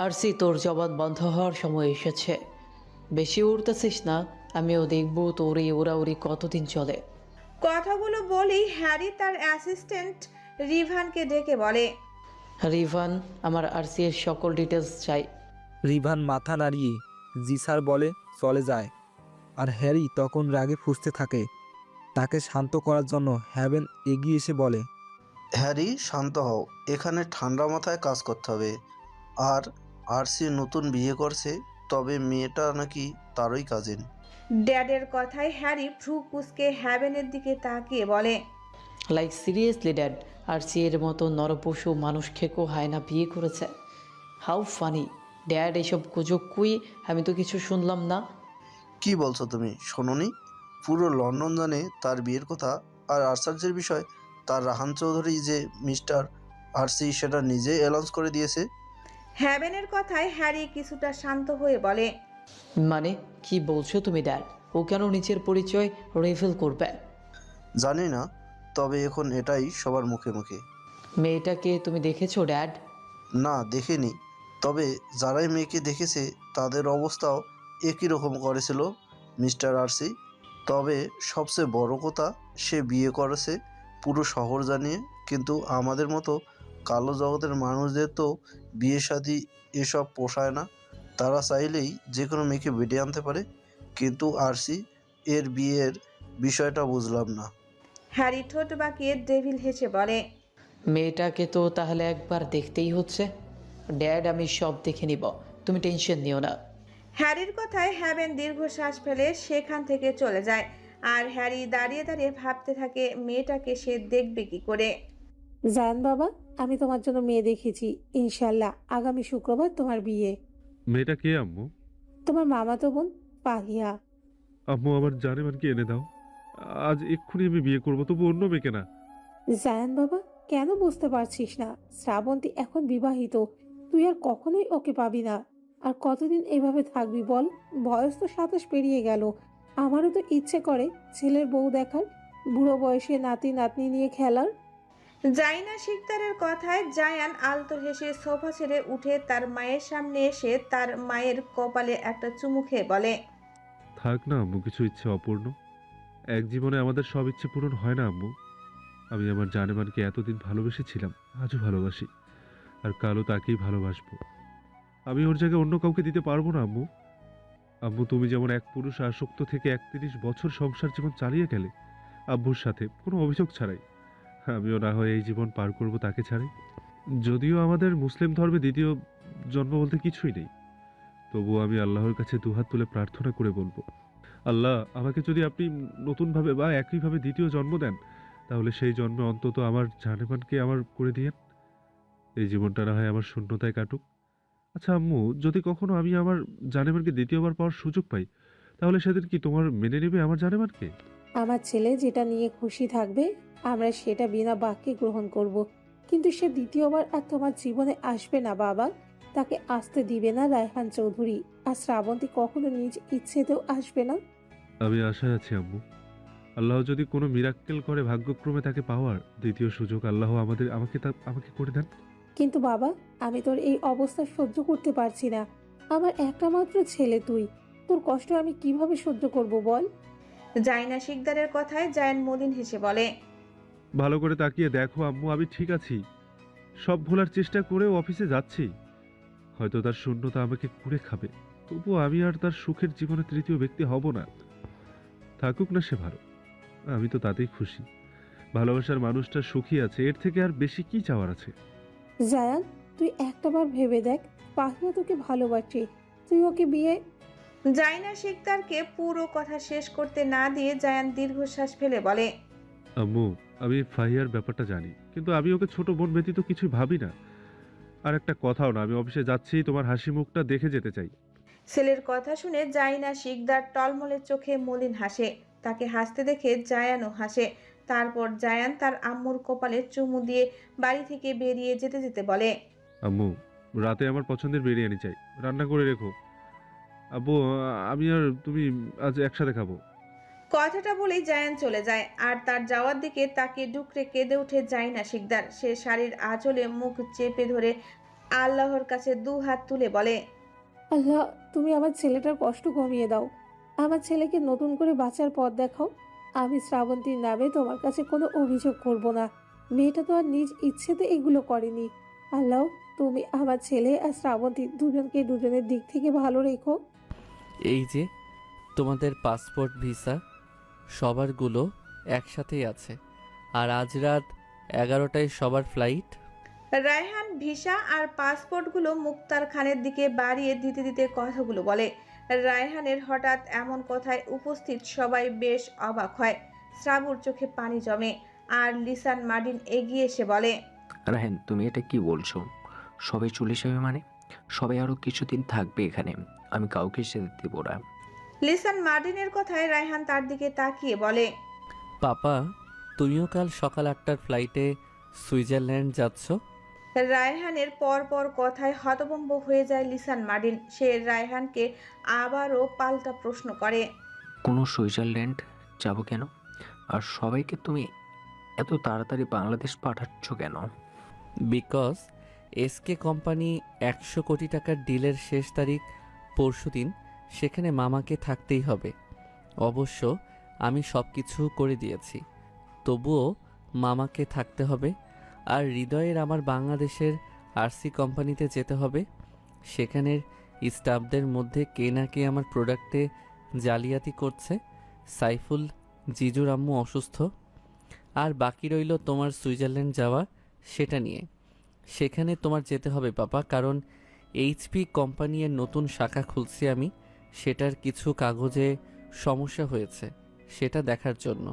RC, তোর জবান বন্ধ হওয়ার সময় এসেছে। বেশি উড়তেছিস না, আমিও দেখবো তোর এই ওড়াউড়ি কতদিন চলে। কথাগুলো বলেই হ্যারি তার অ্যাসিস্ট্যান্ট রিভানকে ডেকে বলে। রিভান, আমার আরসি এর সকল ডিটেলস চাই। রিভান মাথা নাড়িয়ে জি স্যার বলে চলে যায়। আর হ্যারি তখন রাগে ফুঁসতে থাকে। তাকে শান্ত করার জন্য হ্যাভেন এগিয়ে এসে বলে, হ্যারি, শান্ত হও। এখানে ঠান্ডা মাথায় কাজ করতে হবে। আর আরসি নতুন বিয়ে করছে, তবে মেয়েটা নাকি তারই কাজিন। ড্যাডের কথায় হ্যারি ভ্রু কুঁচকে হ্যাভেনের দিকে তাকিয়ে বলে। লাইক সিরিয়াসলি ড্যাড, আরসি এর মতো নরপশু মানুষ খেকো হায়না বিয়ে করেছে? হাউ ফানি ড্যাড, এসব গুজব কুই, আমি তো কিছু শুনলাম না। কি বলছো তুমি? শোনোনি? পুরো লন্ডন জানে তার বিয়ের কথা। আর আশ্চর্যের বিষয়, তার রাহান চৌধুরী যে মিস্টার আরসি, সেটা নিজেই অ্যানাউন্স করে দিয়েছে। হ্যাভেনের কথায় হ্যারি কিছুটা শান্ত হয়ে বলে। মানে কি বলছো তুমি ড্যাড? ও কেন নিজের পরিচয় রিভিল করবে? জানি না, তবে এখন এটাই সবার মুখে মুখে। মেয়েটাকে তুমি দেখেছো ড্যাড? না, দেখিনি। তবে যারাই মেয়েকে দেখেছে তাদের অবস্থাও একই রকম করেছিল মিস্টার আরসি। তবে সবচেয়ে বড় কথা, সে বিয়ে করেছে পুরো শহর জানিয়ে। কিন্তু আমাদের মতো কালো জগতের মানুষদের তো বিয়ে শাদী এসব পোষায় না। তারা চাইলেই যে কোনো মেয়েকে বেডে আনতে পারে। কিন্তু আরসি এর বিয়ের বিষয়টা বুঝলাম না। হ্যারি ঠোঁট বাঁকিয়ে ডেভিল হেসে বলে। মেয়েটাকে তো তাহলে একবার দেখতেই হচ্ছে। ড্যাড, আমি সব দেখে নিব, তুমি টেনশন নিও না। হ্যারির কথায় হ্যাভেন দীর্ঘশ্বাস ফেলে সেখান থেকে চলে যায়। আর হ্যারি দাঁড়িয়ে দাঁড়িয়ে ভাবতে থাকে মেয়েটাকে সে দেখবে কি করে। জান বাবা, আমি তোমার জন্য মেয়ে দেখেছি। ইনশাল্লাহ আগামী শুক্রবার তোমার বিয়ে। মেয়েটা কে আম্মু? তোমার মামাতো বোন পাহিয়া। আম্মু, আমার জানেমানকে এনে দাও। আজ এক্ষুনি আমি বিয়ে করবো, তবু অন্য মেয়েকে না। জায়ান বাবা, কেন বুঝতে পারছিস না? শ্রাবন্তী এখন বিবাহিত, তুই আর কখনোই ওকে পাবি না। আর কতদিন এভাবে থাকবি বল? বয়স তো 27 পেরিয়ে গেল। আমারও তো ইচ্ছে করে ছেলের বউ দেখার, বুড়ো বয়সে নাতি নাতনি নিয়ে খেলার। জাইনা শিকদারের কথায় জায়ান আলতো হেসে সোফা ছেড়ে উঠে তার মায়ের সামনে এসে তার মায়ের কপালে একটা চুমু খেয়ে বলে। থাক না আম্মু, কিছু ইচ্ছে অপূর্ণ। এক জীবনে আমাদের সব ইচ্ছে পূরণ হয় না আম্মু। আমি আমার জানেমানকে এতদিন ভালোবেসেছিলাম, আজও ভালোবাসি, আর কালও তাকেই ভালোবাসবো। আমি ওর জায়গায় অন্য কাউকে দিতে পারবো না আম্মু। আম্মু, তুমি যেমন এক পুরুষ আসক্ত থেকে 31 বছর সংসার জীবন চালিয়ে গেলে আব্বুর সাথে কোনো অভিযোগ ছাড়াই, আমিও না হয় এই জীবন পার করব তাকে ছাড়াই। যদিও আমাদের মুসলিম ধর্মে দ্বিতীয় জন্ম বলতে কিছুই নেই, তবুও আমি আল্লাহর কাছে দুহাত তুলে প্রার্থনা করে বলবো, আল্লাহ, আমাকে যদি আপনি নতুনভাবে বা একইভাবে দ্বিতীয় জন্ম দেন, তাহলে সেই জন্মে অন্তত আমার জানেমানকে আমার করে দিয়েন। এই জীবনটা না হয় আমার শূন্যতায় কাটুক। আচ্ছা আম্মু, যদি কখনো আমি আমার জানেমানকে দ্বিতীয়বার পাওয়ার সুযোগ পাই, তাহলে সেদিন কি তোমার মেনে নেবে আমার জানেমানকে? আমার ছেলে যেটা নিয়ে খুশি থাকবে, আমরা সেটা বিনা বাক্যে গ্রহণ করব। কিন্তু সে দ্বিতীয়বার আর তোমার জীবনে আসবে না বাবা। তাকে আসতে দিবে না রায়হান চৌধুরী। আর শ্রাবন্তী কখনো নিজ ইচ্ছেতেও আসবে না। আমি আশায় আছি আম্মু। আল্লাহ যদি কোনো মিরাক্কেল করে ভাগ্যক্রমে তাকে পাওয়ার দ্বিতীয় সুযোগ আল্লাহ আমাকে করে দেন। কিন্তু বাবা, আমি তোর এই অবস্থা সহ্য করতে পারছি না। আমার একটা মাত্র ছেলে তুই, তোর কষ্ট আমি কিভাবে সহ্য করব বল? জাইনা শিকদারের কথায় জায়ান মলিন হেসে বলে। ভালো করে তাকিয়ে দেখো আম্মু, আমি ঠিক আছি। সব ভোলার চেষ্টা করেও অফিসে যাচ্ছি। হয়তো তার শূন্যতা আমাকে কুড়ে খাবে, তবুও আমি আর তার সুখের জীবনে তৃতীয় ব্যক্তি হব না। থাকুক না সে ভালো, আমি তো তাতেই খুশি। ভালোবাসার মানুষটা সুখী আছে, এর থেকে আর বেশি কি চাওয়ার আছে? জায়ান, তুই একটাবার ভেবে দেখ, পাহিয়া তোকে ভালোবাসে। তুই ওকে বিয়ে। জাইনা শিকদারকে পুরো কথা শেষ করতে না দিয়ে জায়ান দীর্ঘশ্বাস ফেলে বলে। আম্মু, আমি ফাহিয়ার ব্যাপারটা জানি, কিন্তু আমি ওকে ছোট বোন ব্যতীত কিছুই ভাবি না। আর একটা কথাও না, আমি অফিসে যাচ্ছি, তোমার হাসি মুখটা দেখে যেতে চাই। ছেলের কথা শুনে জাইনা শিকদার টলমলে চোখে মলিন হাসে। তাকে হাসতে দেখে জায়ানও হাসে। তারপর জায়ান তার আম্মুর কপালে চুমু দিয়ে বাড়ি থেকে বেরিয়ে যেতে যেতে বলে। আম্মু, রাতে আমার পছন্দের বিরিয়ানি চাই, রান্না করে রেখো। আব্বু, আমি আর তুমি আজ একসাথে খাবো। কথাটা বলেই জায়ান চলে যায়। আর তার যাওয়ার দিকে তাকে ডুকরে কেঁদে উঠে জাইনা শিকদার। সে শাড়ির আঁচলে মুখ চেপে ধরে আল্লাহর কাছে 2 হাত তুলে বলে, আল্লাহ, তুমি আমার ছেলেটার কষ্ট কমিয়ে দাও। আমার ছেলেকে নতুন করে বাঁচার পথ দেখাও। আমি শ্রাবন্তীর নামে তোমার কাছে কোনো অভিযোগ করব না। মেয়েটা তো আর নিজ ইচ্ছেতে এগুলো করেনি। আল্লাহ, তুমি আমার ছেলে আর শ্রাবন্তী দুজনকে দুজনের দিক থেকে ভালো রেখো। এই যে তোমাদের পাসপোর্ট ভিসা সবারগুলো একসাথেই আছে, আর আজ রাত 11টায় সবার ফ্লাইট। রায়হান ভিসা আর পাসপোর্টগুলো মুক্তার খানের দিকে বাড়িয়ে দিতে দিতে কথাগুলো বলে। রায়হানের হঠাৎ এমন কথায় উপস্থিত সবাই বেশ অবাক হয়। শ্রাবুর চোখে পানি জমে আর লিসান মার্টিন এগিয়ে এসে বলে, রাহেন, তুমি এটা কি বলছো? সবাই চলে যাবে মানে? সবাই আরো কিছুদিন থাকবে এখানে, আমি কাউকে যেতে দেব না। লিসান মার্টিনের কথায় রায়হান তার দিকে তাকিয়ে বলে, পাপা, তুমিও কাল সকাল 8টার ফ্লাইটে সুইজারল্যান্ড যাচ্ছ? রায়হানের পরপর কথায় হতভম্ব হয়ে যায় লিসান মার্টিন। সে রায়হানকে আবারও পাল্টা প্রশ্ন করে, কোনো সুইজারল্যান্ড যাব কেন? আর সবাইকে তুমি এত তাড়াতাড়ি বাংলাদেশ পাঠাচ্ছ কেন? বিকজ এসকে কোম্পানি 100 কোটি টাকার ডিলের শেষ তারিখ পরশুদিন, সেখানে মামাকে থাকতেই হবে। অবশ্য আমি সব কিছু করে দিয়েছি, তবুও মামাকে থাকতে হবে। আর হৃদয়ের আমার বাংলাদেশের আরসি কোম্পানিতে যেতে হবে। সেখানের স্টাফদের মধ্যে কে না কে আমার প্রোডাক্টে জালিয়াতি করছে। সাইফুল জিজুর আম্মু অসুস্থ। আর বাকি রইল তোমার সুইজারল্যান্ড যাওয়া, সেটা নিয়ে। সেখানে তোমার যেতে হবে পাপা, কারণ এইচপি কোম্পানির নতুন শাখা খুলছি আমি। সেটার কিছু কাগজে সমস্যা হয়েছে, সেটা দেখার জন্য।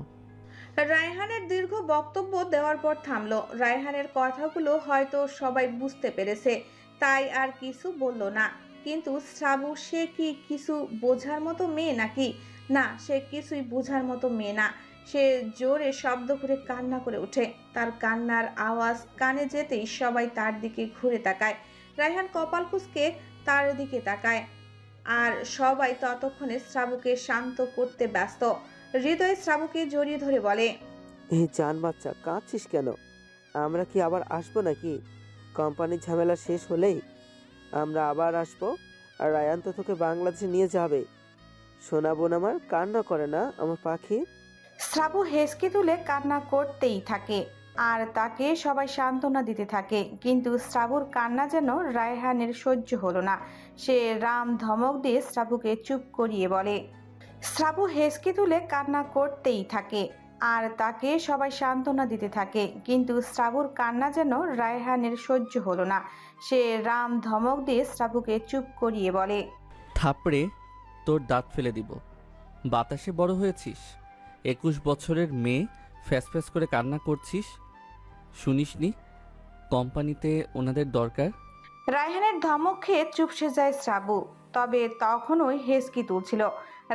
রায়হানের দীর্ঘ বক্তব্য দেওয়ার পর থামলো। রায়হানের কথাগুলো হয়তো সবাই বুঝতে পেরেছে, তাই আর কিছু বলল না। কিন্তু শ্রাবু, সে কি কিছু বোঝার মতো মেয়ে নাকি? না, সে কিছুই বোঝার মতো মেয়ে না। সে জোরে শব্দ করে কান্না করে ওঠে। তার কান্নার আওয়াজ কানে যেতেই সবাই তার দিকে ঘুরে তাকায়। রায়হান কপাল কুঁচকে তার দিকে তাকায়, আর সবাই ততক্ষণে শ্রাবুকে শান্ত করতে ব্যস্ত। হৃদয় শ্রাবুকে জড়িয়ে ধরে বলে, এই জান বাচ্চা, কাঁদছিস কেন? আমরা কি আবার আসবো নাকি? কোম্পানির ঝামেলা শেষ হলেই আমরা আবার আসবো। আর রায়ান তো তোকে বাংলাদেশে নিয়ে যাবে। সোনা বোন আমার, কান্না করে না আমার পাখি। শ্রাবু হেসকে তুলে কান্না করতেই থাকে আর তাকে সবাই সান্ত্বনা দিতে থাকে। কিন্তু শ্রাবুর কান্না যেন রায়হানের সহ্য হলো না। সে রাম ধমক দিয়ে শ্রাবুকে চুপ করিয়ে বলে, শ্রাবু হেসকে তুলে কান্না করতেই থাকে আর তাকে সবাই সান্ত্বনা দিতে থাকে। কিন্তু শ্রাবুর কান্না যেন রায়হানের সহ্য হলো না। সে রাম ধমক দিয়ে শ্রাবুকে চুপ করিয়ে বলে, থাপড়ে তোর দাঁত ফেলে দিব। বাতাসে বড় হয়েছিস, 21 বছরের মেয়ে ফ্যাস করে কান্না করছিস। শুনিসনি কোম্পানিতে ওনাদের দরকার? রায়হানের ধমক খেয়ে চুপসে যায় শ্রাবু। তবে তখনই হেসকি তুলছিল।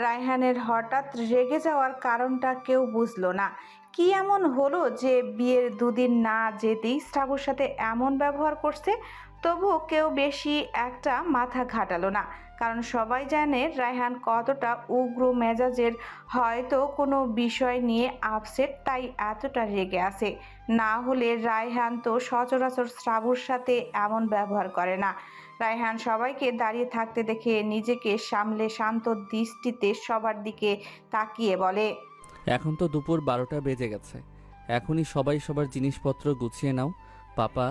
রায়হানের হঠাৎ রেগে যাওয়ার কারণটা কেউ বুঝলো না। কি এমন হলো যে বিয়ের 2 দিন না যেতেই শ্রাবুর সাথে এমন ব্যবহার করছে? তবুও কেউ বেশি একটা মাথা ঘাটালো না, কারণ সবাই জানে রায়হান কতটা উগ্র মেজাজের। হয়তো কোনো বিষয় নিয়ে আপসেট, তাই এতটা রেগে আছে। না হলে রায়হান তো সচরাচর শ্রাবুর সাথে এমন ব্যবহার করে না। রায়হান সবাইকে দাঁড়িয়ে থাকতে দেখে নিজেকে সামলে শান্ত দৃষ্টিতে সবার দিকে তাকিয়ে বলে, এখন তো দুপুর 12টা বেজে গেছে, এখনই সবাই সবার জিনিসপত্র গুছিয়ে নাও। পাপা,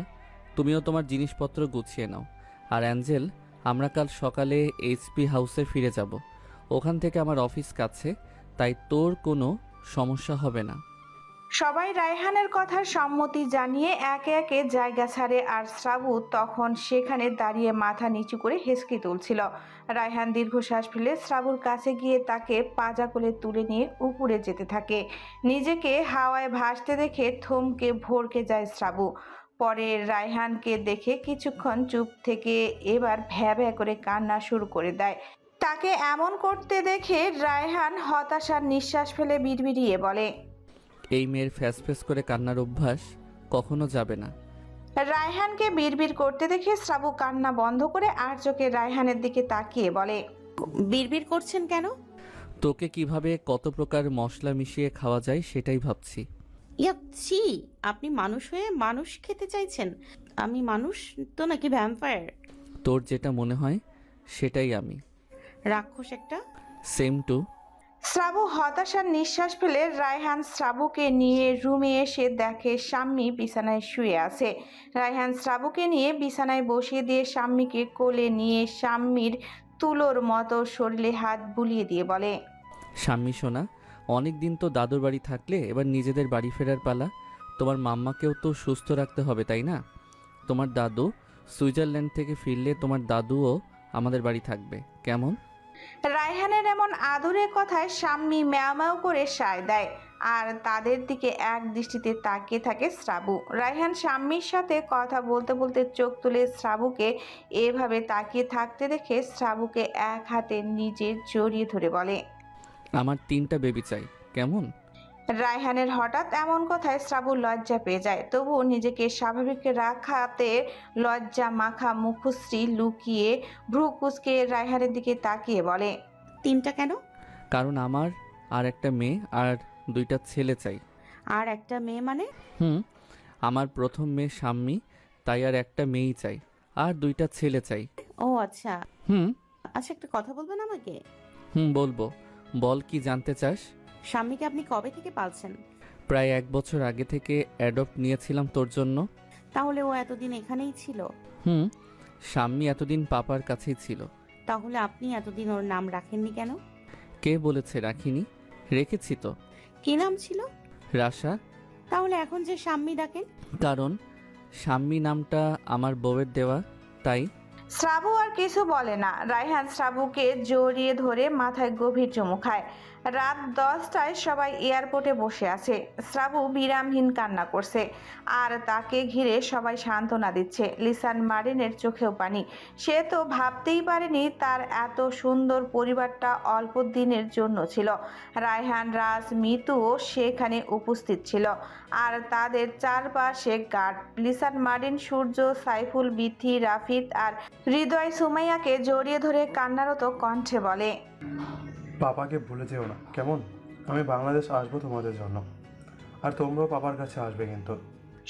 তুমিও তোমার জিনিসপত্র গুছিয়ে নাও। আর অ্যাঞ্জেল, আমরা কাল সকালে এইচপি হাউসে ফিরে যাব। ওখান থেকে আমার অফিস কাছে, তাই তোর কোনো সমস্যা হবে না। সবাই রায়হানের কথার সম্মতি জানিয়ে একে একে জায়গা ছাড়ে। আর শ্রাবু তখন সেখানে দাঁড়িয়ে মাথা নিচু করে হেসকে তুলছিল। রায়হান দীর্ঘশ্বাস ফেলে শ্রাবুর কাছে গিয়ে তাকে পাজা কোলে তুলে নিয়ে উপরে যেতে থাকে। নিজেকে হাওয়ায় ভাসতে দেখে থমকে ভরকে যায় শ্রাবু। পরে রায়হানকে দেখে কিছুক্ষণ চুপ থেকে এবার ভ্যা ভ্যা করে কান্না শুরু করে দেয়। তাকে এমন করতে দেখে রায়হান হতাশার নিঃশ্বাস ফেলে বিড়বিড়িয়ে বলে, এই মেয়ের ফ্যাস করে কান্নার অভ্যাস কখনো যাবে না। রায়হানকে বিড়বিড় করতে দেখে শ্রাবু কান্না বন্ধ করে আর চোখে রায়হানের দিকে তাকিয়ে বলে, বিড়বিড় করছেন কেন? তোকে কিভাবে কত প্রকার মশলা মিশিয়ে খাওয়া যায় সেটাই ভাবছি। ইয়াচ্ছি, আপনি মানুষ হয়ে মানুষ খেতে চাইছেন? আমি মানুষ তো নাকি ভ্যাম্পায়ার? তোর যেটা মনে হয় সেটাই আমি। রাক্ষস একটা। Same to. শ্রাবু হতাশার নিঃশ্বাস ফেলে রায়হান শ্রাবুকে নিয়ে রুমে এসে দেখে শাম্মী বিছানায় শুয়ে আছে। রায়হান শ্রাবুকে নিয়ে বিছানায় বসিয়ে দিয়ে শাম্মীকে কোলে নিয়ে শাম্মীর তুলোর মতো শরীরে হাত বুলিয়ে দিয়ে বলে, শাম্মী সোনা, অনেক দিন তো দাদুর বাড়ি থাকলে, এবার নিজেদের বাড়ি ফেরার পালা। তোমার মাম্মাকেও তো সুস্থ রাখতে হবে, তাই না? তোমার দাদু সুইজারল্যান্ড থেকে ফিরলে তোমার দাদুও আমাদের বাড়ি থাকবে, কেমন? রায়হানের এমন আদরের কথায় শাম্মী ম্যাও ম্যাও করে সায় দেয় আর তাদের দিকে এক দৃষ্টিতে তাকিয়ে থাকে শ্রাবু। রায়হান শাম্মীর সাথে কথা বলতে বলতে চোখ তুলে শ্রাবুকে এভাবে তাকিয়ে থাকতে দেখে শ্রাবুকে এক হাতে নিজে জড়িয়ে ধরে বলে, আমার 3টা বেবি চাই, কেমন? রায়হানের হঠাৎ এমন কথায় শ্রাবু লজ্জা পেয়ে যায়, তবুও নিজেকে স্বাভাবিক রাখাতে লজ্জা মাখা মুখশ্রী লুকিয়ে ভ্রু কুঁচকে রায়হানের দিকে তাকিয়ে বলে, 3টা কেন? কারণ আমার আর একটা মেয়ে আর 2টা ছেলে চাই। আর একটা মেয়ে মানে? আমার প্রথম মেয়ে শাম্মী, তাই আর একটা মেয়েই চাই, আর 2টা ছেলে চাই। ও আচ্ছা। হুম আচ্ছা, একটা কথা বলবেন আমাকে? বলবো। বল, কি জানতে চাস? স্বামীকে আপনি কবে থেকে পালছেন? প্রায় 1 বছর আগে থেকে অ্যাডপ্ট নিয়েছিলাম তোর জন্য। তাহলে ও এতদিন এখানেই ছিল? শাম্মী এতদিন পাপার কাছেই ছিল। তাহলে আপনি এতদিন ওর নাম রাখেননি কেন? কে বলেছে রাখিনি? রেখেছি তো। কি নাম ছিল? রাশা। তাহলে এখন যে স্বামী ডাকেন? কারণ শাম্মী নামটা আমার বউয়ের দেওয়া, তাই। শ্রাবু আর কিছু বলে না। রায়হান শ্রাবুকে জড়িয়ে ধরে মাথায় গভীর চুমু খায়। রাত 10টায় সবাই এয়ারপোর্টে বসে আছে। শ্রাবু বিরামহীন কান্না করছে আর তাকে ঘিরে সবাই সান্ত্বনা দিচ্ছে। লিসান মারিনের চোখেও পানি। সে তো ভাবতেই পারেনি তার এত সুন্দর পরিবারটা অল্প দিনের জন্য ছিল। রায়হান, রাজ, মিতুও সেখানে উপস্থিত ছিল আর তাদের চারপাশে গার্ড। লিসান মারিন, সূর্য, সাইফুল, বিথি, রাফিদ আর হৃদয় সুমাইয়াকে জড়িয়ে ধরে কান্নারত কণ্ঠে বলে, পাপাকে ভুলে যেও না, কেমন? আমি বাংলাদেশ আসবো তোমাদের জন্য, আর তোমরাও পাপার কাছে আসবে কিন্তু।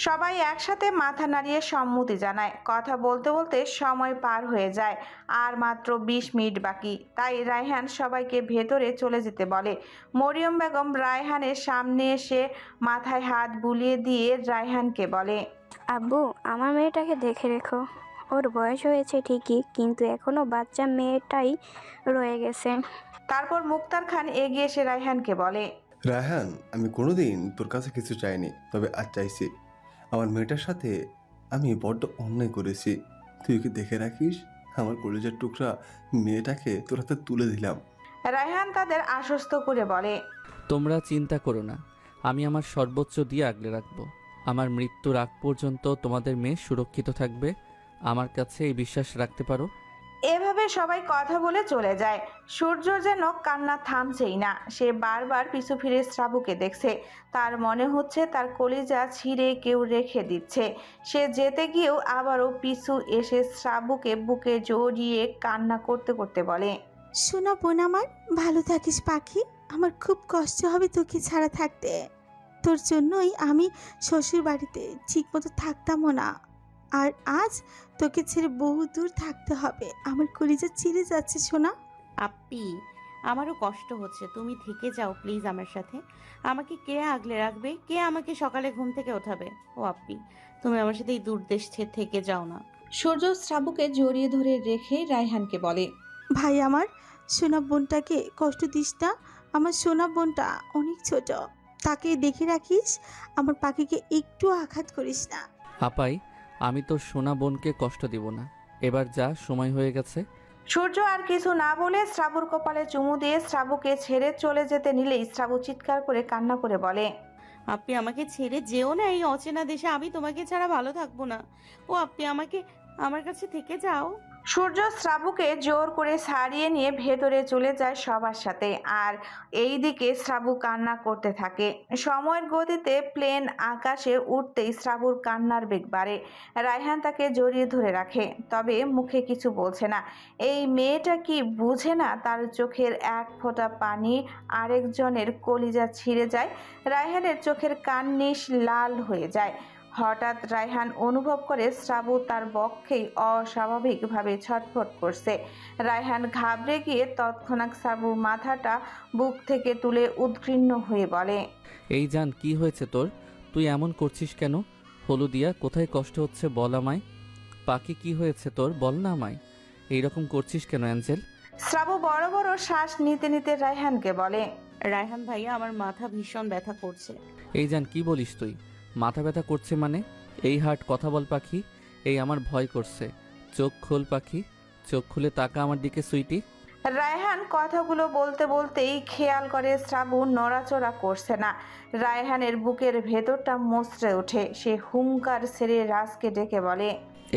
সবাই একসাথে মাথা নাড়িয়ে সম্মতি জানায়। কথা বলতে বলতে সময় পার হয়ে যায় আর মাত্র 20 মিনিট বাকি। তাই রায়হান সবাইকে ভেতরে চলে যেতে বলে। মরিয়ম বেগম রায়হানের সামনে এসে মাথায় হাত বুলিয়ে দিয়ে রায়হানকে বলে, আব্বু, আমার মেয়েটাকে দেখে রেখো। ওর বয়স হয়েছে ঠিকই, কিন্তু এখনো বাচ্চা মেয়েটাই রয়ে গেছে। তারপর মুক্তার খান এগিয়ে এসে রায়হানকে বলে, রায়হান, আমি কোনোদিন তোর কাছে কিছু চাইনি, তবে আজ চাইছি। আমার মেয়েটার সাথে আমি বড্ড অন্যায় করেছি। তুই ওকে দেখে রাখিস। আমার কলেজের টুকরা মেয়েটাকে তোর হাতে তুলে দিলাম। রায়হান তাদের আশ্বস্ত করে বলে, তোমরা চিন্তা করো না, আমি আমার সর্বোচ্চ দিয়ে আগলে রাখবো। আমার মৃত্যুর আগ পর্যন্ত তোমাদের মেয়ে সুরক্ষিত থাকবে। আমার কাছে এই বিশ্বাস রাখতে পারো। এভাবে সবাই কথা বলে চলে যায়। সূর্য যেন কান্না থামছেই না। সে বারবার পিছু ফিরে শ্রাবুকে দেখছে। তার মনে হচ্ছে তার কলিজা ছিঁড়ে কেউ রেখে দিচ্ছে। সে যেতে গিয়েও আবারও পিছু এসে শ্রাবুকে বুকে জড়িয়ে কান্না করতে করতে বলে, শোনো বোন আমার, ভালো থাকিস পাখি। আমার খুব কষ্ট হবে তোকে ছাড়া থাকতে। তোর জন্যই আমি শ্বশুর বাড়িতে ঠিকমতো থাকতামও না, আর আজ তোকে ছেড়ে বহু দূর থাকতে হবে। আমার কলিজা ছিঁড়ে যাচ্ছে সোনা। আপি, আমারও কষ্ট হচ্ছে, তুমি থেকে যাও প্লিজ আমার সাথে। আমাকে কে আগলে রাখবে? কে আমাকে সকালে ঘুম থেকে ওঠাবে? ও আপি, তুমি আমার সাথে এই দূরদেশ থেকে যাও না। সূর্য শ্রাবুকে জড়িয়ে ধরে রেখে রায়হানকে বলে, ভাই আমার, সোনা বোনটাকে কষ্ট দিস না। আমার সোনা বোনটা অনেক ছোট, তাকে দেখে রাখিস। আমার পাখিকে একটু আঘাত করিস না। আপাই, আমি তোর সোনা বোনকে কষ্ট দিব না। এবার যা, সময় হয়ে গেছে। সূর্য আর কিছু না বলে শ্রাবুর কপালে চুমু দিয়ে শ্রাবুকে ছেড়ে চলে যেতে নিলেই শ্রাবু চিৎকার করে কান্না করে বলে, আপনি আমাকে ছেড়ে যেও না এই অচেনা দেশে। আমি তোমাকে ছাড়া ভালো থাকবো না। ও আপনি আমাকে আমার কাছে থেকে যাও। সূর্য শ্রাবুকে জোর করে ছাড়িয়ে নিয়ে ভেতরে চলে যায় সবার সাথে। আর এইদিকে শ্রাবু কান্না করতে থাকে। সময়ের গতিতে প্লেন আকাশে উঠতেই শ্রাবুর কান্নার বেগ বাড়ে। রায়হান তাকে জড়িয়ে ধরে রাখে, তবে মুখে কিছু বলছে না। এই মেয়েটা কি বুঝে না তার চোখের এক ফোঁটা পানি আরেকজনের কলিজা ছিঁড়ে যায়? রায়হানের চোখের কার্নিশ লাল হয়ে যায়। হঠাৎ রায়হান অনুভব করে শ্রাবু তার বক্ষেই অস্বাভাবিকভাবে ছটফট করছে। রায়হান ঘাবড়ে গিয়ে তৎক্ষণাৎ শ্রাবুর মাথাটা বুক থেকে তুলে উদ্গ্রীন্ন হয়ে বলে, এই জান, কি হয়েছে তোর? তুই এমন করছিস কেন? হলুদিয়া, কোথায় কষ্ট হচ্ছে বল আমায়। পাখি, কি হয়েছে তোর? বল না আমায়। এইরকম করছিস কেন অ্যাঞ্জেল? শ্রাবু বড় বড় শ্বাস নিতে নিতে রায়হানকে বলে, রায়হান ভাইয়া, আমার মাথা ভীষণ ব্যথা করছে। এই জান, কি বলিস তুই? মাথা ব্যথা করছে মানে? এই হাট, কথা বল পাখি। এই আমার ভয় করছে। চোখ খোল পাখি, চোখ খুলে তাকা আমার দিকে সুইটি। রায়হান কথাগুলো বলতে বলতেই খেয়াল করে শ্রাবু নড়াচড়া করছে না। রায়হানের বুকের ভেতরটা মচড়ে ওঠে। সে হুঙ্কার ছেড়ে রাজকে ডেকে বলে,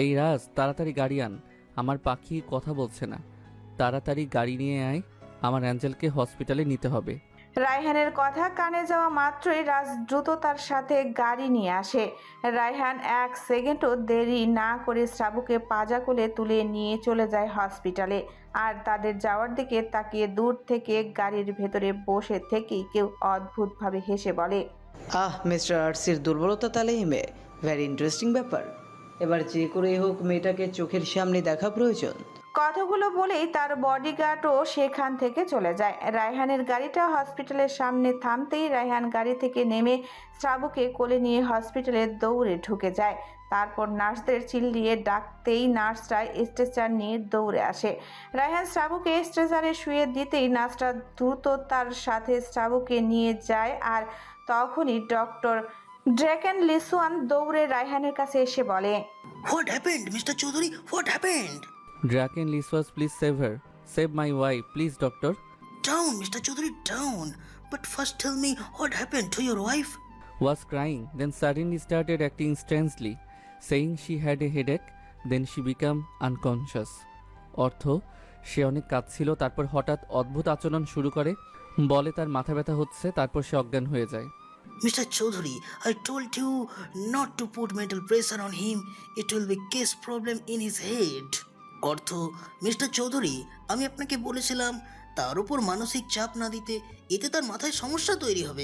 এই রাজ, তাড়াতাড়ি গাড়ি আন। আমার পাখি কথা বলছে না। তাড়াতাড়ি গাড়ি নিয়ে আয়, আমার অ্যাঞ্জেলকে হসপিটালে নিতে হবে। রায়হানের কথা কানে যাওয়া মাত্রই রাজ দ্রুততার সাথে গাড়ি নিয়ে আসে। রায়হান এক সেকেন্ডও দেরি না করে শ্রাবুকে পাজা কোলে তুলে নিয়ে চলে যায় হসপিটালে। আর তাদের যাওয়ার দিকে তাকিয়ে দূর থেকে গাড়ির ভেতরে বসে থেকেই কেউ অদ্ভুতভাবে হেসে বলে, মিস্টার আরসির দুর্বলতা তাহলে এই মেয়ে। ভেরি ইন্টারেস্টিং ব্যাপার। এবার যে করেই হোক মেয়েটাকে চোখের সামনে দেখা প্রয়োজন। কথাগুলো বলেই তার বডিগার্ডও সেখান থেকে চলে যায়। রায়হানের গাড়িটা হসপিটালের সামনে থামতেই রায়হান গাড়ি থেকে নেমে শ্রাবুকে কোলে নিয়ে হসপিটালে দৌড়ে ঢুকে যায়। তারপর নার্সদের চিল্লিয়ে ডাকতেই নার্সরা স্ট্রেচার নিয়ে দৌড়ে আসে। রায়হান শ্রাবুকে স্ট্রেচারে শুয়ে দিতেই নার্সরা দ্রুত তার সাথে শ্রাবুকে নিয়ে যায়। আর তখনই ডক্টর ড্রেকেন লিসওয়ান দৌড়ে রায়হানের কাছে এসে বলে, what happened mister Chowdhury, what happened? ড্রাকেন লিসওয়াস, please save her, save my wife, please doctor. Down, Mr. Chaudhary, down. But first tell me what happened to your wife? Was crying, then suddenly started acting strangely, saying she had a headache, then she became unconscious. অর্থ, সে অনেক কাঁদছিল, তারপর হঠাৎ অদ্ভুত আচরণ শুরু করে, বলে তার মাথা ব্যথা হচ্ছে, তারপর সে অজ্ঞান হয়ে যায়। Mr. Chaudhary, I told you not to put mental pressure on him. It will be case problem in his head. অর্থ, মিস্টার চৌধুরী, আমি আপনাকে বলেছিলাম তার উপর মানসিক চাপ না দিতে, এতে তার মাথায় সমস্যা তৈরি হবে।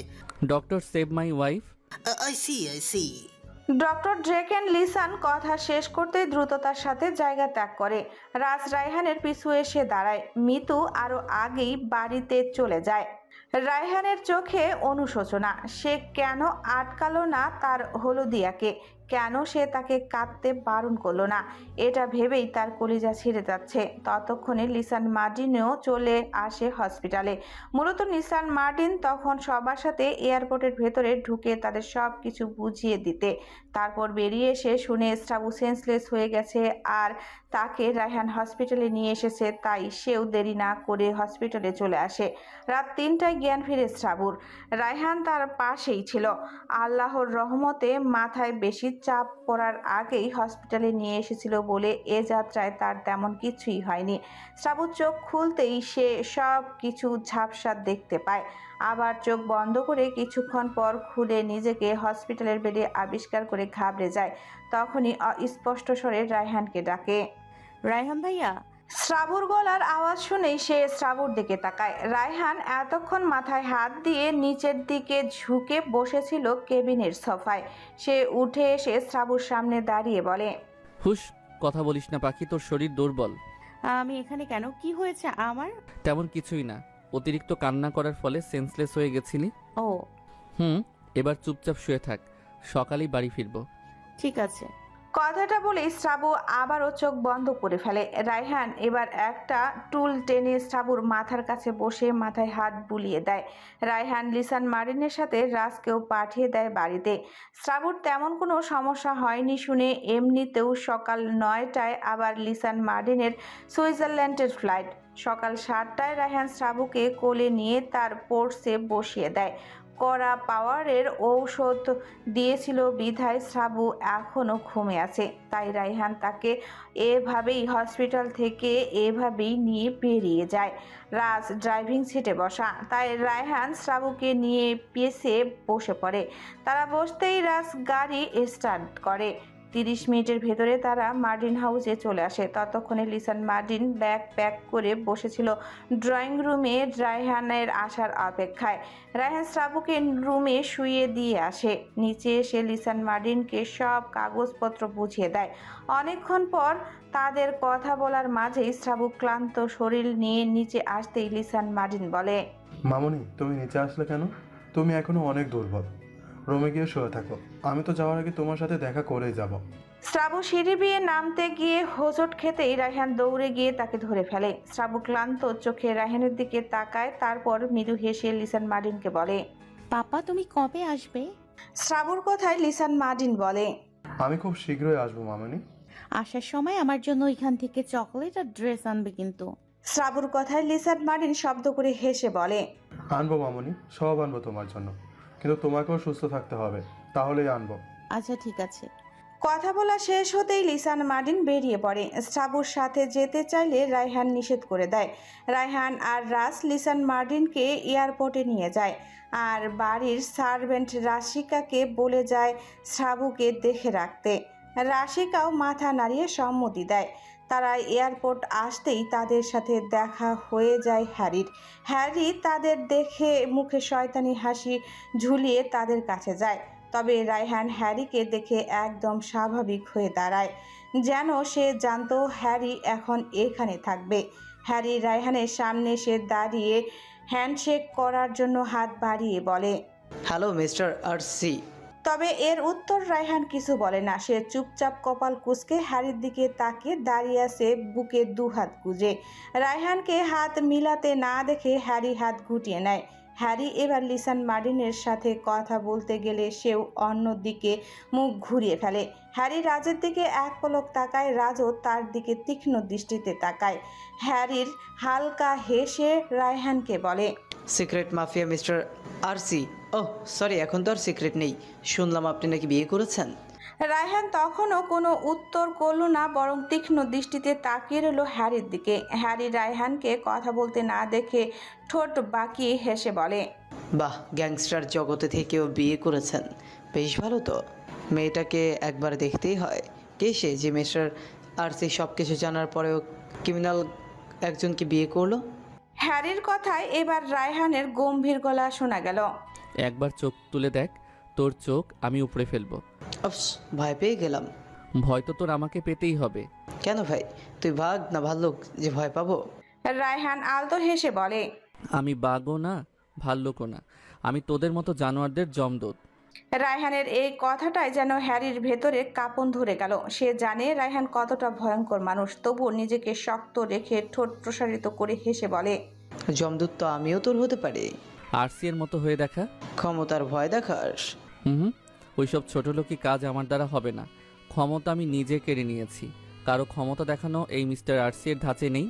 Doctor, save my wife. I see. Doctor ড্রেকেন লিসান কথা শেষ করতেই দ্রুততার সাথে জায়গা ত্যাগ করে। রাজ রায়হানের পিছু এসে দাঁড়ায়। মিতু আরো আগেই বাড়িতে চলে যায়। রায়হানের চোখে অনুশোচনা। সে কেন আটকালো না তার হলদিয়াকে? কেন সে তাকে কাঁদতে বারণ করলো না? এটা ভেবেই তার কলিজা ছিঁড়ে যাচ্ছে। ততক্ষণে লিসান মার্টিনও চলে আসে হসপিটালে। মূলত লিসান মার্টিন তখন সবার সাথে এয়ারপোর্টের ভেতরে ঢুকে তাদের সব কিছু বুঝিয়ে দিতে। তারপর বেরিয়ে এসে শুনে শ্রাবু সেন্সলেস হয়ে গেছে আর তাকে রায়হান হসপিটালে নিয়ে এসেছে, তাই সেও দেরি না করে হসপিটালে চলে আসে। রাত 3টায় জ্ঞান ফিরে শ্রাবুর। রায়হান তার পাশেই ছিল। আল্লাহর রহমতে মাথায় বেশি চাপ পড়ার আগেই হসপিটালে নিয়ে এসেছিল বলে এ যাত্রায় তার তেমন কিছুই হয়নি। শ্রাবুর চোখ খুলতেই সে সব কিছু ঝাপসা দেখতে পায়। আবার চোখ বন্ধ করে কিছুক্ষণ পর খুলে নিজেকে হসপিটালের বেডে আবিষ্কার করে ঘাবড়ে যায়। তখনই অস্পষ্ট স্বরে রায়হানকে ডাকে, রায়হান ভাইয়া। শ্রাবুর গলার আওয়াজ শুনেই সে শ্রাবুর দিকে তাকায়। রায়হান এতক্ষণ মাথায় হাত দিয়ে নিচের দিকে ঝুঁকে বসেছিল কেবিনের সোফায়। সে উঠে এসে শ্রাবুর সামনে দাঁড়িয়ে বলে, হুশ, কথা বলিস না পাখি, তোর শরীর দুর্বল। আমি এখানে কেন? কি হয়েছে আমার? তেমন কিছুই না, অতিরিক্ত কান্না করার ফলে সেন্সলেস হয়ে গেছিলি। ও এবার চুপচাপ শুয়ে থাক, সকালেই বাড়ি ফিরবো। ঠিক আছে। কথাটা বলেই শ্রাবু আবারও চোখ বন্ধ করে ফেলে। রায়হান এবার একটা টুল টেনে শ্রাবুর মাথার কাছে বসে মাথায় হাত বুলিয়ে দেয়। রায়হান লিসান মার্টিনের সাথে রাজকেও পাঠিয়ে দেয় বাড়িতে। শ্রাবুর তেমন কোনো সমস্যা হয়নি শুনে এমনিতেও সকাল 9টায় আবার লিসান মার্টিনের সুইজারল্যান্ডের ফ্লাইট। সকাল 7টায় রায়হান শ্রাবুকে কোলে নিয়ে তার পোর্টসে বসিয়ে দেয়। কড়া পাওয়ারের ঔষধ দিয়েছিল বিধায় শ্রাবু এখনও ঘুমে আছে। তাই রায়হান তাকে এভাবেই হসপিটাল থেকে এভাবেই নিয়ে বেরিয়ে যায়। রাজ ড্রাইভিং সিটে বসা, তাই রায়হান শ্রাবুকে নিয়ে পেছে বসে পড়ে। তারা বসতেই রাজ গাড়ি স্টার্ট করে। 30 মিনিটের ভেতরে তারা মার্টিন হাউসে চলে আসে। ততক্ষণে লিসান মার্টিন ব্যাগ প্যাক করে বসেছিল ড্রয়িং রুমে রায়হানের আসার অপেক্ষায়। রায়হান শ্রাবুকে রুমে শুইয়ে দিয়ে আসে। নিচে এসে লিসান মার্টিনকে সব কাগজপত্র বুঝিয়ে দেয়। অনেকক্ষণ পর তাদের কথা বলার মাঝেই শ্রাবু ক্লান্ত শরীর নিয়ে নিচে আসতেই লিসান মার্টিন বলে, মামনি তুমি নিচে আসলে কেন? তুমি এখনো অনেক দুর্বল, রুমে গিয়ে শুয়ে থাকো। আমি তো যাওয়ার আগে তোমার সাথে দেখা করেই যাব। শ্রাবু সিঁড়ি বেয়ে নামতে গিয়ে হোঁচট খেতেই রায়হান দৌড়ে গিয়ে তাকে ধরে ফেলে। শ্রাবু ক্লান্ত চোখে রায়হানের দিকে তাকায়, তারপর মৃদু হেসে লিসান মার্টিনকে বলে, পাপা তুমি কবে আসবে? শ্রাবুর কথায় লিসান মার্টিন বলে, আমি খুব শীঘ্রই আসবো মামনি। আসার সময় আমার জন্য এখান থেকে চকলেট আর ড্রেস আনবে কিন্তু। শ্রাবুর কথায় লিসান মার্টিন শব্দ করে হেসে বলে, আনবো মামনি, সব আনবো তোমার জন্য, কিন্তু তোমাকেও সুস্থ থাকতে হবে, তাহলেই আনবো। আচ্ছা ঠিক আছে। কথা বলা শেষ হতেই লিসান মার্টিন বেরিয়ে পড়ে। শ্রাবুর সাথে যেতে চাইলে রায়হান নিষেধ করে দেয়। রায়হান আর রাজ লিসান মার্টিনকে এয়ারপোর্টে নিয়ে যায় আর বাড়ির সার্ভেন্ট রাশিকাকে বলে যায় শ্রাবুকে দেখে রাখতে। রাশিকাও মাথা নাড়িয়ে সম্মতি দেয়। তারা এয়ারপোর্ট আসতেই তাদের সাথে দেখা হয়ে যায় হ্যারির। হ্যারি তাদের দেখে মুখে শয়তানি হাসি ঝুলিয়ে তাদের কাছে যায়। তবে রায়হান হ্যারিকে দেখে একদম স্বাভাবিক হয়ে দাঁড়ায়, যেন সে জানতো হ্যারি এখন এখানে থাকবে। হ্যারি রায়হানের সামনে এসে দাঁড়িয়ে হ্যান্ডশেক করার জন্য হাত বাড়িয়ে বলে, হ্যালো মিস্টার আরসি। তবে এর উত্তর রায়হান কিছু বলে না। সে চুপচাপ কপাল কুঁচকে হ্যারির দিকে তাকিয়ে দাঁড়িয়ে আছে বুকে 2 হাত গুজে। রায়হানকে হাত মিলাতে না দেখে হ্যারি হাত গুটিয়ে নেয়। হ্যারি এবার লিসান মার্টিনের সাথে কথা বলতে গেলে সেও অন্যদিকে মুখ ঘুরিয়ে ফেলে। হ্যারি রাজের দিকে এক পলক তাকায়, রাজও তার দিকে তীক্ষ্ণ দৃষ্টিতে তাকায়। হ্যারির হালকা হেসে রায়হানকে বলে, secret mafia mister RC. Oh sorry, এখন তো আর সিক্রেট নেই। শুনলাম আপনি নাকি বিয়ে করেছেন। রায়হান তখনও কোনো উত্তর করল না, বরং তীক্ষ্ণ দৃষ্টিতে তাকিয়ে রইল হ্যারির দিকে। হ্যারি রায়হানকে কথা বলতে না দেখে ঠোঁট বাঁকিয়ে হেসে বলে, বাহ, গ্যাংস্টার জগতে থেকেও বিয়ে করেছেন, বেশ ভালো তো। মেয়েটাকে একবার দেখতেই হয়। কে সে যে মিস্টার আরসি সব কিছু জানার পরেও ক্রিমিনাল একজনকে বিয়ে করলো? হ্যারির কথায় এবার রায়হানের গম্ভীর গলা শোনা গেল, একবার চোখ তুলে দেখ, তোর চোখ আমি উপড়ে ফেলবো। অফস, ভয় পেয়ে গেলাম। ভয় তো তোর আমাকে পেতেই হবে। কেন ভাই, তুই ভাগ না ভাল্লুক যে ভয় পাবো? রায়হান আলতো হেসে বলে, আমি বাঘও না ভাল্লুকও না, আমি তোদের মতো জানোয়ারদের জমদূত। রায়হানের এই কথাটাই যেন হ্যারির ভেতরে কাঁপন ধরে গেল। সে জানে রায়হান কতটা ভয়ঙ্কর মানুষ, তবুও নিজেকে শক্ত রেখে ঠোঁট প্রসারিত করে হেসে বলে, জমদূত তো আমিও তোর হতে পারি। আরসি এর মতো হয়ে দেখা? ক্ষমতার ভয় দেখাস? ওইসব ছোট লোকই কাজ আমার দ্বারা হবে না। ক্ষমতা আমি নিজে কেড়ে নিয়েছি, কারো ক্ষমতা দেখানো এই মিস্টার আরসি এর ধাঁচে নেই।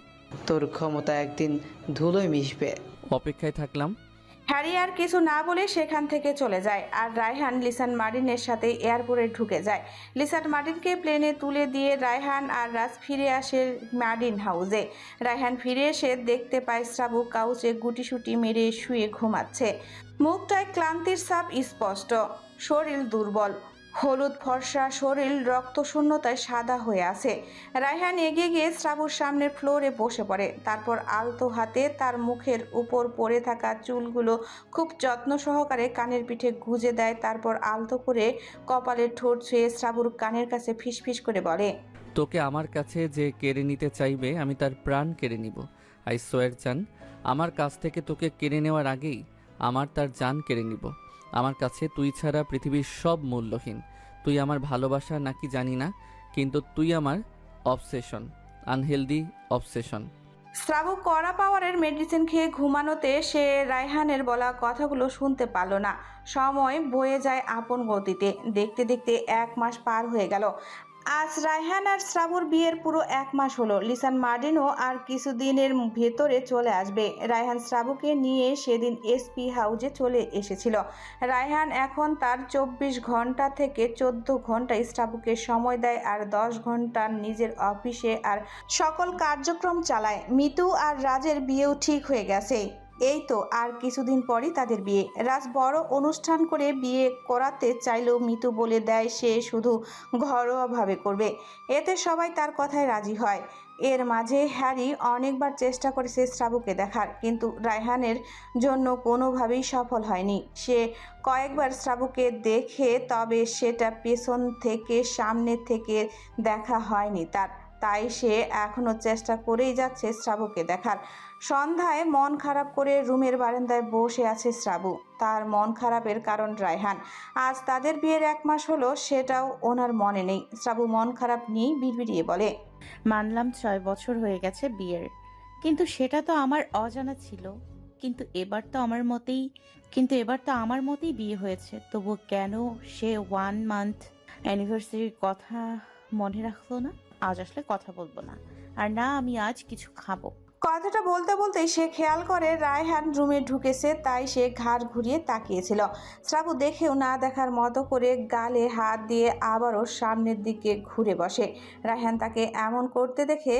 তোর ক্ষমতা একদিন ধুলোয় মিশবে। অপেক্ষায় থাকলাম। হ্যারি আর কিছু না বলে সেখান থেকে চলে যায় আর রায়হান লিসান মার্টিনের সাথে এয়ারপোর্টে ঢুকে যায়। লিসান মার্টিনকে প্লেনে তুলে দিয়ে রায়হান আর রাজ ফিরে আসে মার্টিন হাউসে। রায়হান ফিরে এসে দেখতে পায় শ্রাবু কাউচে গুটিসুটি মেরে শুয়ে ঘুমাচ্ছে। মুখটায় ক্লান্তির ছাপ স্পষ্ট, শরীর দুর্বল, হলুদ ফর্সা শরীর রক্তশূন্যতায় সাদা হয়ে আছে। রায়হান এগিয়ে গিয়ে শ্রাবুর সামনের ফ্লোরে বসে পড়ে, তারপর আলতো হাতে তার মুখের উপর পড়ে থাকা চুলগুলো খুব যত্ন সহকারে কানের পিঠে গুজে দেয়। তারপর আলতো করে কপালে ঠোঁট ছুঁয়ে শ্রাবুর কানের কাছে ফিসফিস করে বলে, তোকে আমার কাছে যে কেড়ে নিতে চাইবে আমি তার প্রাণ কেড়ে নিব। আই সোয়ার জান, আমার কাছ থেকে তোকে কেড়ে নেওয়ার আগেই আমার তার জান কেড়ে নিব। আমার কাছে তুই ছাড়া পৃথিবীর সব মূল্যহীন। তুই আমার ভালোবাসা নাকি জানি না, কিন্তু তুই আমার অবসেশন, আনহেলদি অবসেশন। শ্রাবু কড়া পাওয়ারের মেডিসিন খেয়ে ঘুমানোতে সে রায়হানের বলা কথাগুলো শুনতে পারল না। সময় বয়ে যায় আপন গতিতে। দেখতে দেখতে 1 মাস পার হয়ে গেল। আজ রায়হান আর শ্রাবুর বিয়ের পুরো 1 মাস হলো। লিসান মার্টিনও আর কিছুদিনের ভেতরে চলে আসবে। রায়হান শ্রাবুকে নিয়ে সেদিন এসপি হাউসে চলে এসেছিল। রায়হান এখন তার 24 ঘন্টা থেকে 14 ঘন্টায় শ্রাবুকে সময় দেয় আর 10 ঘন্টা নিজের অফিসে আর সকল কার্যক্রম চালায়। মিতু আর রাজের বিয়েও ঠিক হয়ে গেছে। এই তো আর কিছুদিন পরই তাদের বিয়ে। রাজ বড় অনুষ্ঠান করে বিয়ে করাতে চাইলেও মিতু বলে দেয় সে শুধু ঘরোয়াভাবে করবে, এতে সবাই তার কথায় রাজি হয়। এর মাঝে হ্যারি অনেকবার চেষ্টা করেছে শ্রাবুকে দেখার, কিন্তু রায়হানের জন্য কোনোভাবেই সফল হয়নি। সে কয়েকবার শ্রাবুকে দেখে, তবে সেটা পেছন থেকে সামনে থেকে দেখা হয়নি তাই সে এখনও চেষ্টা করেই যাচ্ছে শ্রাবুকে দেখার। সন্ধ্যায় মন খারাপ করে রুমের বারান্দায় বসে আছে শ্রাবু। তার মন খারাপের কারণ রায়হান। আজ তাদের বিয়ের 1 মাস হলো, সেটাও ওনার মনে নেই। শ্রাবু মন খারাপ নিয়েই বিড়বিড়িয়ে বলে, মানলাম 6 বছর হয়ে গেছে বিয়ের, কিন্তু সেটা তো আমার অজানা ছিল। কিন্তু এবার তো আমার মতেই বিয়ে হয়েছে। তবু কেন সে 1 মান্থ অ্যানিভার্সারির কথা মনে রাখলো না? আজ আসলে কথা বলবো না, আর না আমি আজ কিছু খাবো। কথাটা বলতে বলতেই সে খেয়াল করে রায়হান রুমে ঢুকেছে, তাই সে ঘাড় ঘুরিয়ে তাকিয়েছিল। শ্রাবু দেখেও না দেখার মতো করে গালে হাত দিয়ে আবারও সামনের দিকে ঘুরে বসে। রায়হান তাকে এমন করতে দেখে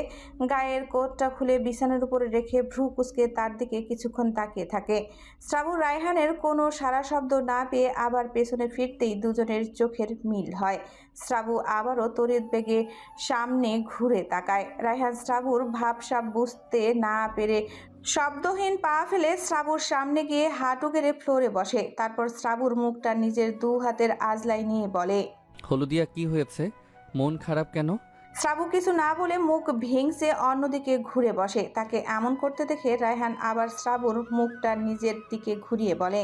গায়ের কোটটা খুলে বিছানার উপরে রেখে ভ্রু কুঁচকে তার দিকে কিছুক্ষণ তাকিয়ে থাকে। শ্রাবু রায়হানের কোনো সারা শব্দ না পেয়ে আবার পেছনে ফিরতেই দুজনের চোখের মিল হয়। শ্রাবু আবারও তড়িৎ বেগে সামনে ঘুরে তাকায়। রায়হান শ্রাবুর ভাবসাব বুঝতে না পেরে শব্দহীন পা ফেলে শ্রাবুর সামনে গিয়ে হাঁটু গেড়ে ফ্লোরে বসে। তারপর শ্রাবুর মুখটা নিজের 2 হাতের আজলাই নিয়ে বলে, হলুদিয়া কি হয়েছে? মন খারাপ কেন? শ্রাবু কিছু না বলে মুখ ভেঙচে অন্যদিকে ঘুরে বসে। তাকে এমন করতে দেখে রায়হান আবার শ্রাবুর মুখটা নিজের দিকে ঘুরিয়ে বলে,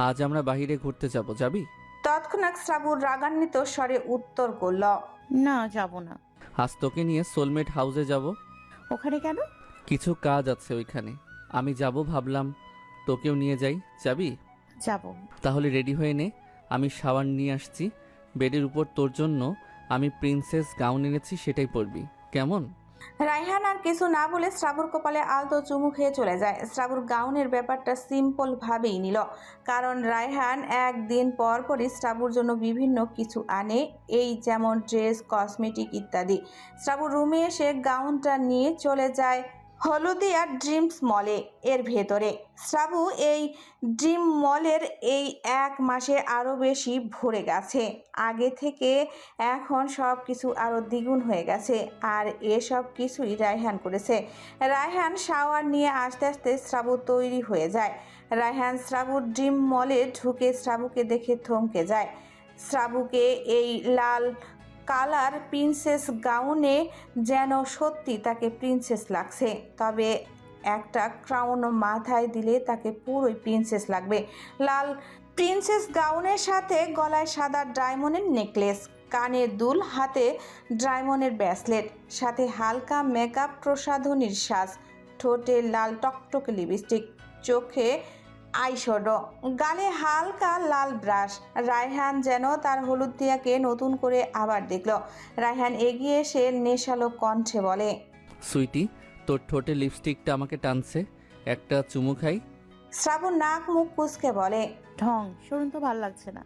আজ আমরা বাইরে ঘুরতে যাব, যাবি? তৎক্ষণাৎ শ্রাবুর রাগান্বিত স্বরে উত্তর করল, না, যাব না। আজ তোকে নিয়ে সোলমেট হাউসে যাব। ওখানে কেন? কিছু কাজ আছে ওইখানে। আমি যাব ভাবলাম তোকেও নিয়ে যাই, যাবি? যাব। তাহলে রেডি হয়ে নে, আমি শাওয়ার নিয়ে আসছি। বেডের উপর তোর জন্য আমি প্রিন্সেস গাউন এনেছি, সেটাই পরবি, কেমন? রায়হান আর কিছু না বলে শ্রাবুর কপালে আলতো চুমু খেয়ে চলে যায়। শ্রাবুর গাউনের ব্যাপারটা সিম্পল ভাবেই নিল, কারণ রায়হান একদিন পর পরই শ্রাবুর জন্য বিভিন্ন কিছু আনে, এই যেমন ড্রেস, কসমেটিক ইত্যাদি। শ্রাবুর রুমে এসে গাউনটা নিয়ে চলে যায় হলদিয়া ড্রিমস মলে। এর ভেতরে শ্রাবু এই ড্রিম মলের এই 1 মাসে আরও বেশি ভরে গেছে। আগে থেকে এখন সব কিছু আরও দ্বিগুণ হয়ে গেছে, আর এসব কিছুই রায়হান করেছে। রায়হান শাওয়ার নিয়ে আস্তে আস্তে শ্রাবু তৈরি হয়ে যায়। রায়হান শ্রাবুর ড্রিম মলে ঢুকে শ্রাবুকে দেখে থমকে যায়। শ্রাবুকে এই লাল কালার প্রিন্সেস গাউনে যেন সত্যি তাকে প্রিন্সেস লাগছে, তবে একটা ক্রাউন মাথায় দিলে তাকে পুরোই প্রিন্সেস লাগবে। লাল প্রিন্সেস গাউনের সাথে গলায় সাদা ডায়মন্ডের নেকলেস, কানের দুল, হাতে ডায়মন্ডের ব্রেসলেট, সাথে হালকা মেকআপ, প্রসাধনীর সাজ, ঠোঁটে লাল টকটকে লিপস্টিক, চোখে আইশ্যাডো, গালে হালকা লাল ব্রাশ। রায়হান যেন তার হলুদিয়াকে নতুন করে আবার দেখল। রায়হান এগিয়ে এসে নেশালো কণ্ঠে বলে, সুইটি, তোর ঠোঁটে লিপস্টিকটা আমাকে টানছে, একটা চুমু খাই। শ্রাবণ নাক মুখ কুঁচকে বলে, ঢং, শুনুন তো ভাল লাগছে না।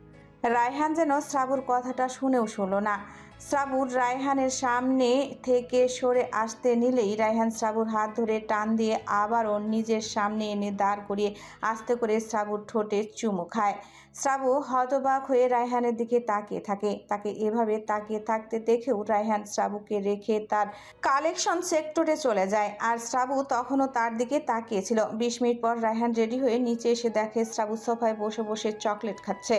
রায়হান যেন শ্রাবুর কথাটা শুনেও শুনল না। শ্রাবুর রায়হানের সামনে থেকে সরে আসতে নিলেই রায়হান শ্রাবুর হাত ধরে টান দিয়ে আবারও নিজের সামনে এনে দাঁড় করিয়ে আস্তে করে শ্রাবুর ঠোঁটে চুমু খায়। শ্রাবু হতবাক হয়ে রায়হানের দিকে তাকিয়ে থাকে। তাকে এভাবে তাকিয়ে থাকতে দেখেও রায়হান শ্রাবুকে রেখে তার কালেকশন সেক্টরে চলে যায়, আর শ্রাবু তখনও তার দিকে তাকিয়েছিল। 20 মিনিট পর রায়হান রেডি হয়ে নিচে এসে দেখে শ্রাবু সোফায় বসে বসে চকলেট খাচ্ছে।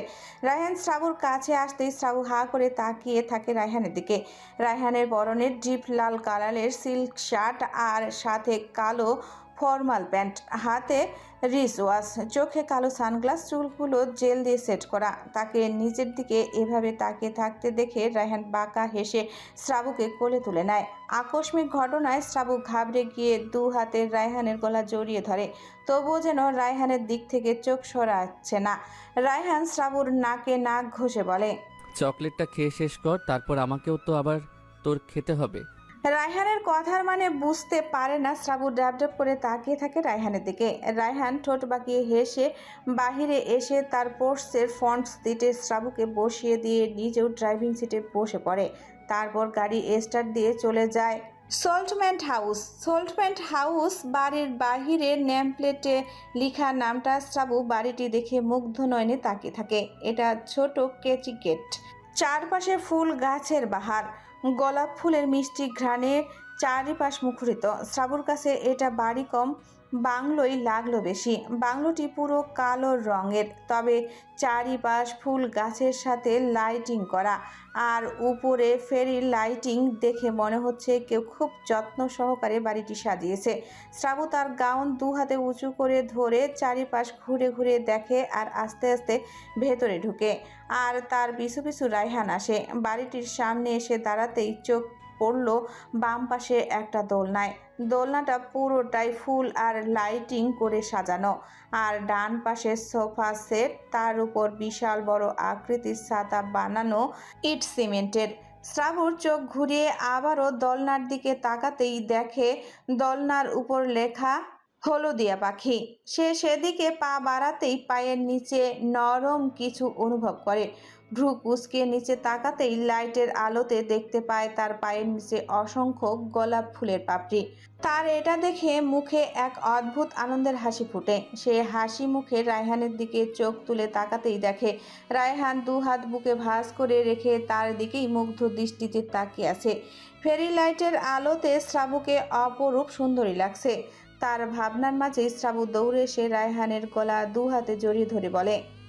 রায়হান শ্রাবুর কাছে আসতেই শ্রাবু হা করে তাকিয়ে থাকে রায়হানের দিকে। রায়হানের পরনের ডিপ লাল কালারের সিল্ক শার্ট আর সাথে কালো ফর্মাল প্যান্ট, হাতে রিস ওয়াশ, চোখে কালো সানগ্লাস, চুলগুলো জেল দিয়ে সেট করা। তাকে নিজের দিকে এভাবে তাকিয়ে থাকতে দেখে রায়হান বাঁকা হেসে শ্রাবুকে কোলে তুলে নেয়। আকস্মিক ঘটনায় শ্রাবু ঘাবড়ে গিয়ে 2 হাতে রায়হানের গলা জড়িয়ে ধরে, তবুও যেন রায়হানের দিক থেকে চোখ সরাচ্ছে না। রায়হান শ্রাবুর নাকে নাক ঘষে বলে, চকলেটটা খেয়ে শেষ কর, তারপর আমাকেও তো আবার তোর খেতে হবে। রায়হানের কথার মানে বুঝতে পারে না। শ্রাবু ড্যাব ড্যাব করে তাকিয়ে থাকে রায়হানের দিকে। রায়হান ঠোঁট বাঁকিয়ে হেসে বাহিরে এসে তার পোর্সের ফ্রন্ট সিটে শ্রাবুকে বসিয়ে দিয়ে নিজেও ড্রাইভিং সিটে বসে পড়ে। তারপর গাড়ি স্টার্ট দিয়ে চলে যায় সোল্টমেন্ট হাউস বাড়ির বাহিরে নেম প্লেটে লেখা নামটা শ্রাবু বাড়িটি দেখে মুগ্ধ নয়নে তাকিয়ে থাকে। এটা ছোট কেচি গেট, চারপাশে ফুল গাছের বাহার, গোলাপ ফুলের মিষ্টি ঘ্রাণে চারিপাশ মুখরিত। শ্রাবুর কাছে এটা বাড়ি কম বাংলোই লাগলো বেশি। বাংলোটি পুরো কালো রঙের, তবে চারিপাশ ফুল গাছের সাথে লাইটিং করা, আর উপরে ফেরি লাইটিং দেখে মনে হচ্ছে কেউ খুব যত্ন সহকারে বাড়িটি সাজিয়েছে। শ্রাবু তার গাউন দু হাতে উঁচু করে ধরে চারিপাশ ঘুরে ঘুরে দেখে আর আস্তে আস্তে ভেতরে ঢুকে। আর তার পিছু পিছু রায়হান আসে। বাড়িটির সামনে এসে দাঁড়াতেই চোখ পড়ল বাম পাশে একটা দোলনায়। দোলনাটা পুরোটাই ফুল আর লাইটিং করে সাজানো, আর ডান পাশে সোফা সেট, তার উপর বিশাল বড় আকৃতির ছাতা বানানো ইট সিমেন্টের। শ্রাবুর চোখ ঘুরিয়ে আবারও দোলনার দিকে তাকাতেই দেখে দোলনার উপর লেখা হলদিয়া পাখি। সে সেদিকে পা বাড়াতেই পায়ের নিচে নরম কিছু অনুভব করে। ভ্রু কুঁচকে নিচে তাকাতেই লাইটের আলোতে দেখতে পায় তার পায়ের নিচে অসংখ্য গোলাপ ফুলের পাপড়ি। তার এটা দেখে মুখে এক অদ্ভুত আনন্দের হাসি ফুটে। সে হাসি মুখে রায়হানের দিকে চোখ তুলে তাকাতেই দেখে রায়হান দু হাত বুকে ভাঁজ করে রেখে তার দিকেই মুগ্ধ দৃষ্টিতে তাকিয়ে আছে। ফেরি লাইটের আলোতে শ্রাবুকে অপরূপ সুন্দরী লাগছে। তার ভাবনার মাঝেই শ্রাবু দৌড়ে এসে রায়হানের গলা দু হাতে জড়িয়ে ধরে বলে,